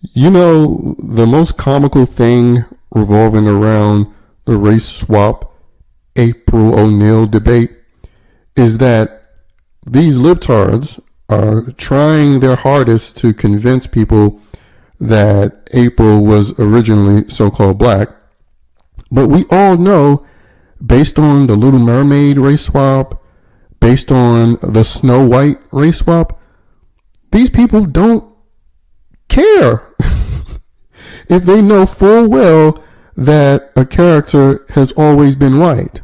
You know, the most comical thing revolving around the race swap April O'Neil debate is that these libtards are trying their hardest to convince people that April was originally so-called black. But we all know, based on the Little Mermaid race swap, based on the Snow White race swap, these people don't care if they know full well that a character has always been white.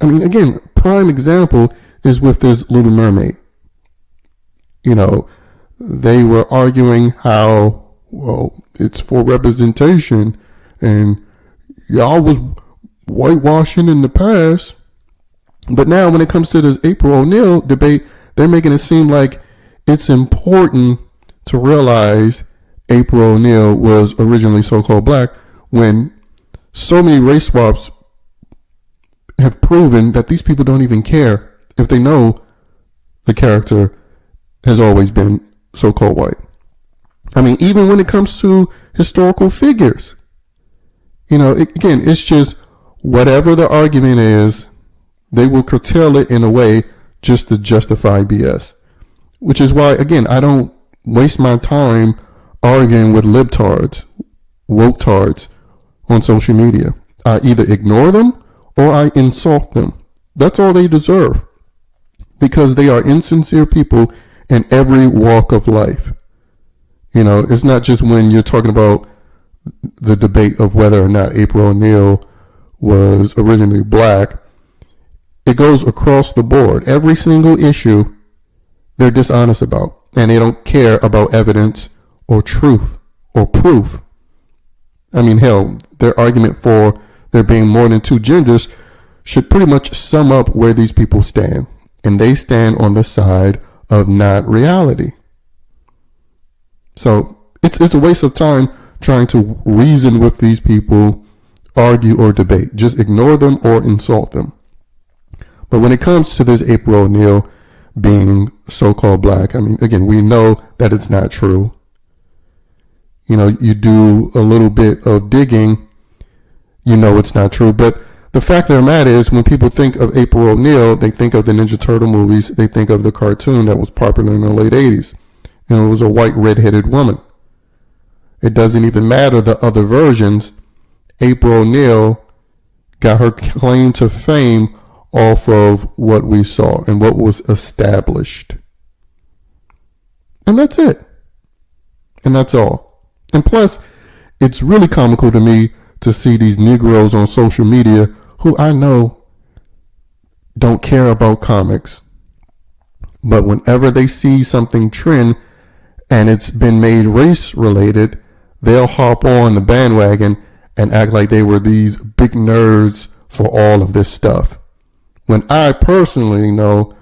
I mean, again, prime example is with this Little Mermaid. You know, they were arguing how, well, it's for representation and y'all was whitewashing in the past. But now when it comes to this April O'Neil debate, they're making it seem like it's important to realize April O'Neil was originally so-called black, when so many race swaps have proven that these people don't even care if they know the character has always been so-called white. I mean, even when it comes to historical figures, you know, again, it's just whatever the argument is, they will curtail it in a way just to justify BS. Which is why, again, I don't waste my time arguing with libtards, woketards on social media. I either ignore them or I insult them. That's all they deserve, because they are insincere people in every walk of life. You know, it's not just when you're talking about the debate of whether or not April O'Neil was originally black. It goes across the board. Every single issue they're dishonest about, and they don't care about evidence or truth or proof. I mean, hell, their argument for there being more than two genders should pretty much sum up where these people stand. And they stand on the side of not reality. So it's a waste of time trying to reason with these people, argue or debate. Just ignore them or insult them. But when it comes to this April O'Neil being so-called black, I mean, again, we know that it's not true. You know, you do a little bit of digging, you know it's not true. But the fact of the matter is, when people think of April O'Neil, they think of the Ninja Turtle movies. They think of the cartoon that was popular in the late 80s. And it was a white red-headed woman. It doesn't even matter the other versions. April O'Neil got her claim to fame off of what we saw and what was established. And that's it. And that's all. And plus, it's really comical to me to see these Negroes on social media who I know don't care about comics. But whenever they see something trend and it's been made race related, they'll hop on the bandwagon and act like they were these big nerds for all of this stuff. When I personally know,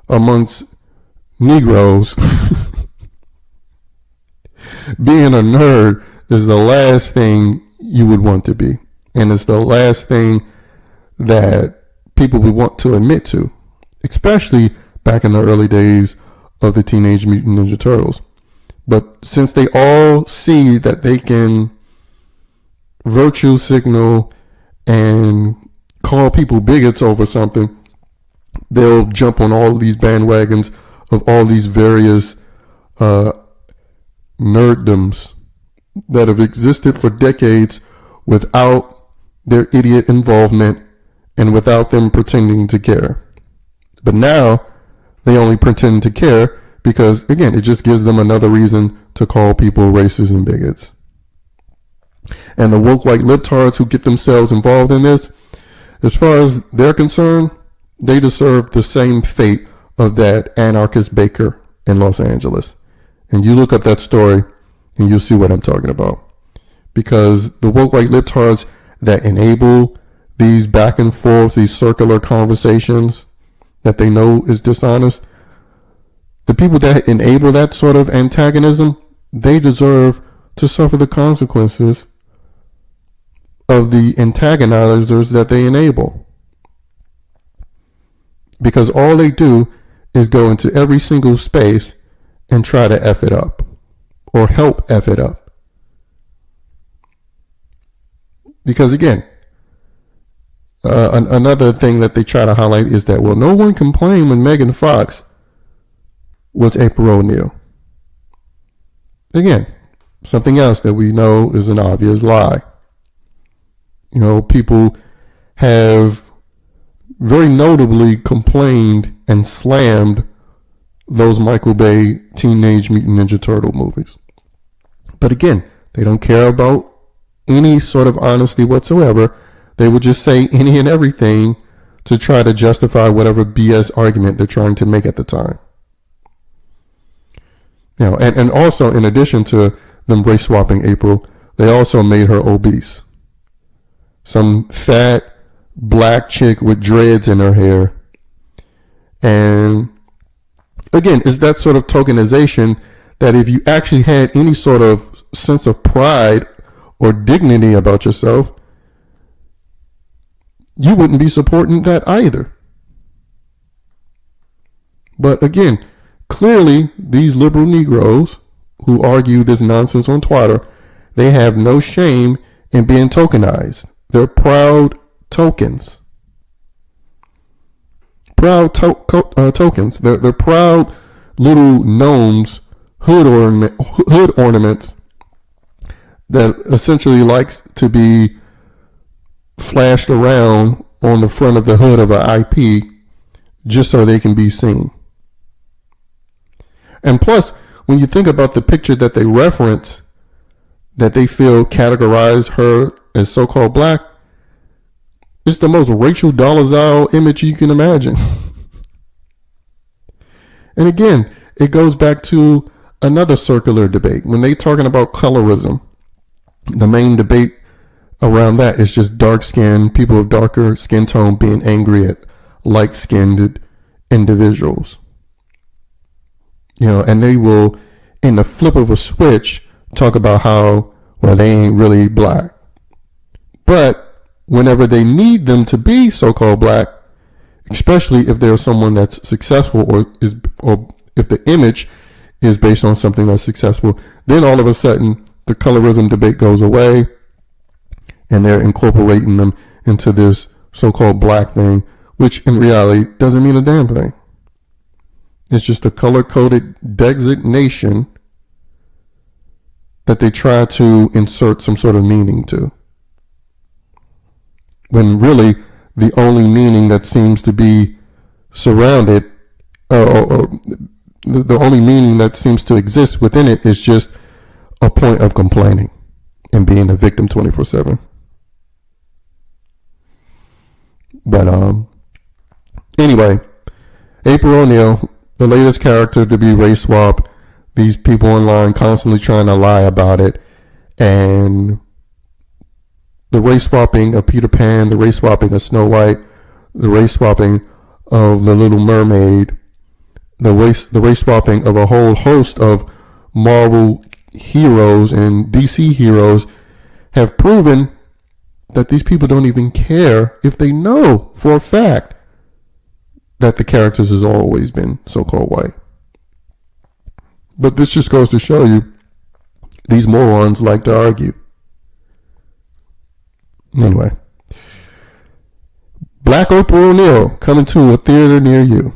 amongst Negroes, being a nerd is the last thing you would want to be. And it's the last thing that people would want to admit to, especially back in the early days of the Teenage Mutant Ninja Turtles. But since they all see that they can virtue signal and call people bigots over something, they'll jump on all these bandwagons of all these various nerddoms that have existed for decades without their idiot involvement and without them pretending to care. But now they only pretend to care because, again, it just gives them another reason to call people racist and bigots. And the woke white libtards who get themselves involved in this, as far as they're concerned, they deserve the same fate of that anarchist baker in Los Angeles. And you look up that story and you'll see what I'm talking about. Because the woke white libtards that enable these back and forth, these circular conversations that they know is dishonest, the people that enable that sort of antagonism, they deserve to suffer the consequences of the antagonizers that they enable. Because all they do is go into every single space and try to F it up. or help F it up. Because again, another thing that they try to highlight is that, well, no one complained when Megan Fox was April O'Neil. Again, something else that we know is an obvious lie. You know, people have very notably complained and slammed those Michael Bay Teenage Mutant Ninja Turtle movies. But again, they don't care about any sort of honesty whatsoever. They would just say any and everything to try to justify whatever BS argument they're trying to make at the time. You know, and also, in addition to them race swapping April, they also made her obese. Some fat black chick with dreads in her hair. And again, it's that sort of tokenization that if you actually had any sort of sense of pride or dignity about yourself, you wouldn't be supporting that either. But again, clearly these liberal Negroes who argue this nonsense on Twitter, they have no shame in being tokenized. They're proud tokens. Proud tokens. They're proud little gnomes, hood ornaments that essentially likes to be flashed around on the front of the hood of an IP just so they can be seen. And plus, when you think about the picture that they reference, that they feel categorize her as so-called black, it's the most Rachel Dolezal image you can imagine. And again, it goes back to another circular debate. When they're talking about colorism, the main debate around that is just dark skin, people of darker skin tone being angry at light-skinned individuals. You know, and they will, in the flip of a switch, talk about how, well, they ain't really black. But whenever they need them to be so-called black, especially if they're someone that's successful or if the image is based on something that's successful, then all of a sudden the colorism debate goes away and they're incorporating them into this so-called black thing, which in reality doesn't mean a damn thing. It's just a color-coded designation that they try to insert some sort of meaning to. When really the only meaning that seems to be surrounded, or the only meaning that seems to exist within it is just a point of complaining and being a victim 24/7. But anyway, April O'Neil, the latest character to be race swapped. These people online constantly trying to lie about it, and the race swapping of Peter Pan, the race swapping of Snow White, the race swapping of the Little Mermaid, the race swapping of a whole host of Marvel heroes and DC heroes have proven that these people don't even care if they know for a fact that the characters has always been so-called white. But this just goes to show you these morons like to argue. Anyway, Black April O'Neil coming to a theater near you.